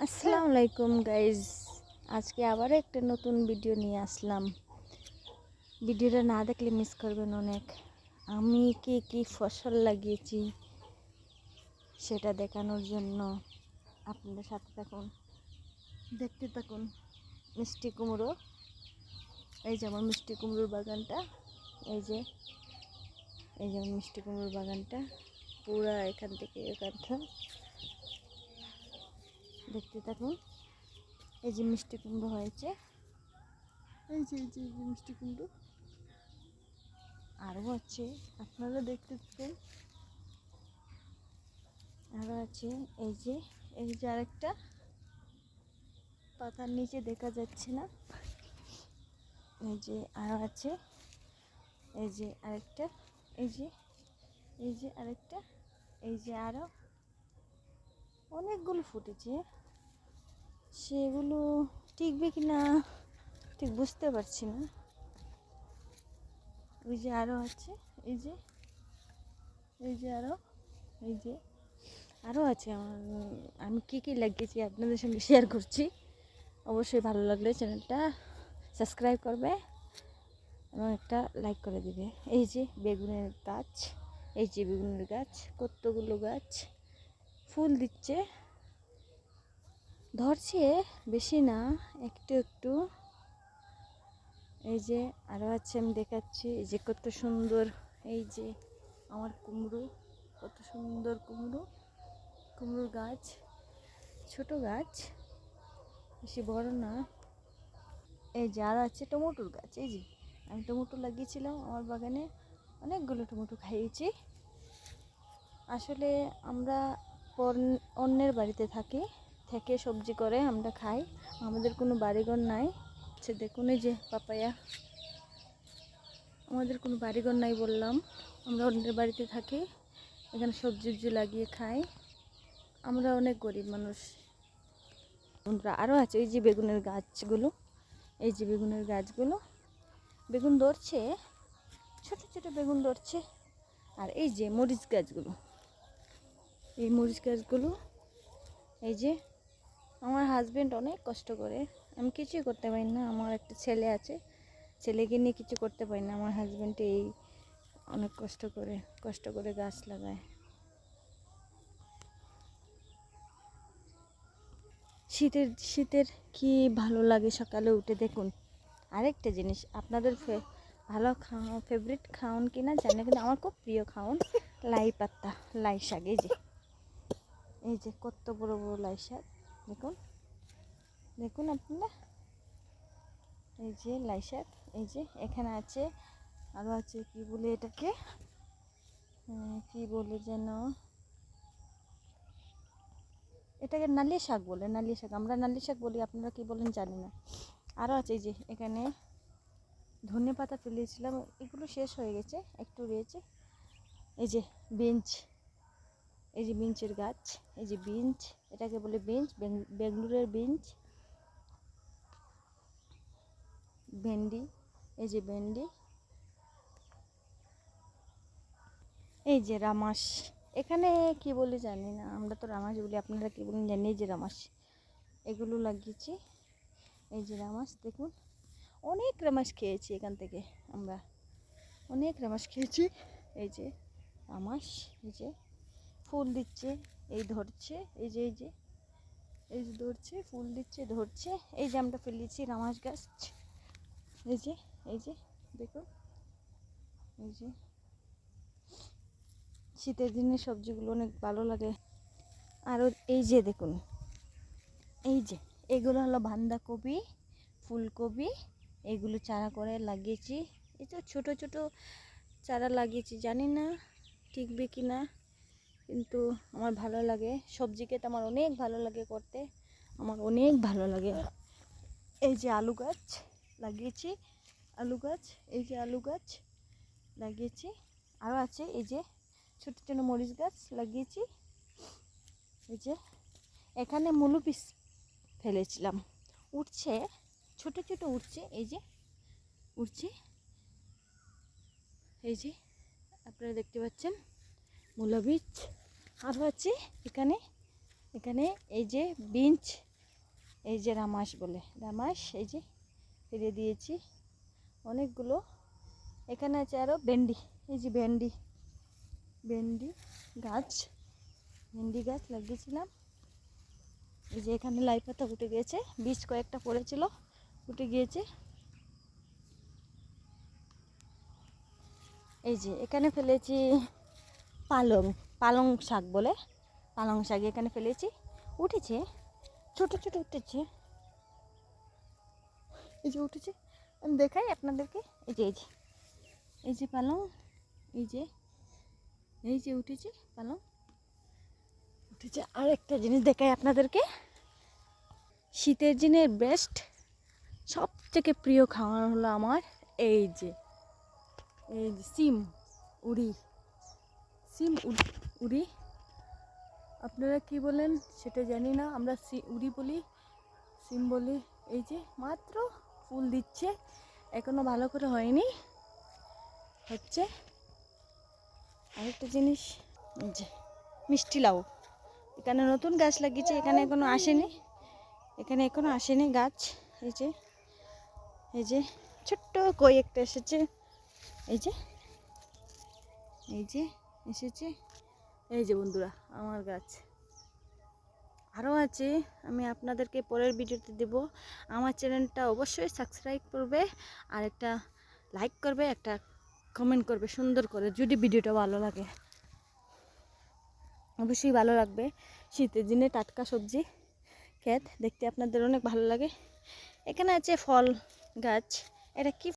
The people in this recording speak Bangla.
আসসালামু আলাইকুম গাইজ, আজকে আবারও একটা নতুন ভিডিও নিয়ে আসলাম। ভিডিওটা না দেখলে মিস করবেন অনেক। আমি কি ফসল লাগিয়েছি সেটা দেখানোর জন্য আপনাদের সাথে থাকুন, দেখতে থাকুন। মিষ্টি কুমড়ো, এই যে আমার মিষ্টি কুমড়োর বাগানটা, এই যে আমার মিষ্টি কুমড়োর বাগানটা পুরা এখান থেকে এখানটা দেখতে থাকুন। এই যে মিষ্টি কুমড়ো হয়েছে, এই যে মিষ্টি কুমড়ো আরও আছে, আপনারা দেখতে থাকুন। আরও আছে, এই যে আরেকটা পাতার নিচে দেখা যাচ্ছে না, এই যে আরও আছে, এই যে আরেকটা, এই যে আরেকটা, এই যে আরও অনেকগুলো ফুটেছে। সেগুলো টিকবে কি না ঠিক বুঝতে পারছি না। ওই যে আরও আছে, এই যে আরও আছে। আমি কি লাগিয়েছি আপনাদের সঙ্গে শেয়ার করছি। অবশ্যই ভালো লাগলে চ্যানেলটা সাবস্ক্রাইব করবে এবং একটা লাইক করে দিবে। এই যে বেগুনের গাছ, এই যে বেগুনের গাছ, কতগুলো গাছ ফুল দিচ্ছে, ধরছে বেশি না, একটু একটু। এই যে আরও আছে, আমি দেখাচ্ছি। এই যে কত সুন্দর, এই যে আমার কুমড়ো, কত সুন্দর কুমড়োর গাছ, ছোট গাছ, বেশি বড় না। এই যে আরও আছে টমেটোর গাছ। এই যে আমি টমেটো লাগিয়েছিলাম আমার বাগানে, অনেকগুলো টমেটো খাইয়েছি। আসলে আমরা অন্যের বাড়িতে থাকি, থেকে সবজি করে আমরা খাই, আমাদের কোনো বাড়িঘর নাই। আচ্ছা দেখুন, এই যে পাপায়া, আমাদের কোনো বাড়িঘর নাই বললাম, আমরা অন্যের বাড়িতে থাকি, এখানে সবজি লাগিয়ে খাই। আমরা অনেক গরিব মানুষ। আমরা আরও আছে, এই যে বেগুনের গাছগুলো, এই যে বেগুনের গাছগুলো, বেগুন ধরছে, ছোট ছোট বেগুন ধরছে। আর এই যে মরিচ গাছগুলো, এই মরিচ গাছগুলো, এই যে আমার হাজব্যান্ড অনেক কষ্ট করে, আমি কিছুই করতে পারি না। আমার একটা ছেলে আছে, ছেলেকে নিয়ে কিছু করতে পারি না। আমার হাজব্যান্ড এই অনেক কষ্ট করে গাছ লাগায়। শীতের কি ভালো লাগে সকালে উঠে। দেখুন আরেকটা জিনিস, আপনাদের ভালো ফেভারিট খাওন কিনা জানি না, কিন্তু আমার খুব প্রিয় খাওন লাই পাত্তা, লাই শাক। এই যে কত বড় বড় লাই শাক, দেখুন আপনারা, এই যে লাই শাক। এই যে এখানে আছে, আরও আছে, কি বলে এটাকে, কি বলে যেন, এটাকে নালিয়া শাক বলে, নালিয়া শাক, আমরা নালিয়া শাক বলি, আপনারা কি বলেন জানি না। আরও আছে, এই যে এখানে ধনে পাতা ফেলেছিলাম, এগুলো শেষ হয়ে গেছে, একটু রয়েছে। এই যে বিনস, এই যে বিনসের গাছ, এই যে বিনস, এটাকে বলে বিনস, বেঙ্গলুরের বিনস। ভেন্ডি, এই যে ভেন্ডি, এই যে রামাস, এখানে কি বলে জানি না, আমরা তো রামাস বলি, আপনারা কি বলেন জানি। এই যে রামাস, এগুলো লাগিয়েছি। এই যে রামাস, দেখুন অনেক রামাস খেয়েছি এখান থেকে, আমরা অনেক রামাস খেয়েছি। এই যে রামাস, এই যে ফুল দিচ্ছে, এই ধরছে, এই যে ধরছে, ফুল দিচ্ছে, ধরছে। এই যে আমরা ফেলেছি রামাস গাছ, এই যে দেখুন, এই যে শীতের দিনে সবজিগুলো অনেক ভালো লাগে। আরও এই যে দেখুন, এই যে এগুলো হলো বাঁধাকপি, ফুলকপি, এগুলো চারা করে লাগিয়েছি। এই তো ছোট ছোট চারা লাগিয়েছি, জানি না টিকবে কি না, কিন্তু আমার ভালো লাগে। সবজি খেতে আমার অনেক ভালো লাগে করতে, আমার অনেক ভালো লাগে। এই যে আলু গাছ লাগিয়েছি, আলু গাছ, এই যে আলু গাছ লাগিয়েছি। আরও আছে, এই যে ছোটো ছোটো মরিচ গাছ লাগিয়েছি। এই যে এখানে মুলো পিস ফেলেছিলাম, উঠছে, ছোট ছোট উঠছে, এই যে উঠছে, এই যে আপনারা দেখতে পাচ্ছেন মূলা বীজ। আরও আছে এখানে, এই যে বিনস, এই যে রামাস বলে, রামাস এই যে ফেলে দিয়েছি অনেকগুলো। এখানে আছে আরও ভেন্ডি, এই যে ভেন্ডি, ভেন্ডি গাছ, ভেন্ডি গাছ লাগিয়েছিলাম। এই যে এখানে লাই পাতা উঠে গিয়েছে, বীজ কয়েকটা পড়েছিল, উঠে গিয়েছে। এই যে এখানে ফেলেছি পালং, পালং শাক বলে, পালং শাক এখানে ফেলেছি, উঠেছে, ছোট ছোট উঠেছে, এই যে উঠেছে। আমি দেখাই আপনাদেরকে, এই যে এই যে এই যে পালং, এই যে এই যে উঠেছে পালং, উঠেছে। আর একটা জিনিস দেখাই আপনাদেরকে, শীতের দিনের বেস্ট সব থেকে প্রিয় খাবার হলো আমার এই যে সিম উড়ি, সিম উড়ি, আপনারা কি বলেন সেটা জানি না, আমরা উড়ি বলি, সিম বলি। এই যে মাত্র ফুল দিচ্ছে, এখনো ভালো করে হয়নি, হচ্ছে। আরেকটা জিনিস, এই যে মিষ্টি লাউ, এখানে নতুন গাছ লাগিয়েছে, এখানে এখনো আসেনি, এখানে এখনো আসেনি গাছ। এই যে এই যে ছোট্ট কই একটা এসেছে, এই যে এই যে এসেছে, এই যে বন্ধুরা আমার গাছ আরও আছে, আমি আপনাদেরকে পরের ভিডিওতে দেব। আমার চ্যানেলটা অবশ্যই সাবস্ক্রাইব করবে, আর একটা লাইক করবে, একটা কমেন্ট করবে সুন্দর করে, যদি ভিডিওটা ভালো লাগে। অবশ্যই ভালো লাগবে, শীতের দিনে টাটকা সবজি ক্ষেত দেখতে আপনাদের অনেক ভালো লাগে। এখানে আছে ফল গাছ, এটা কি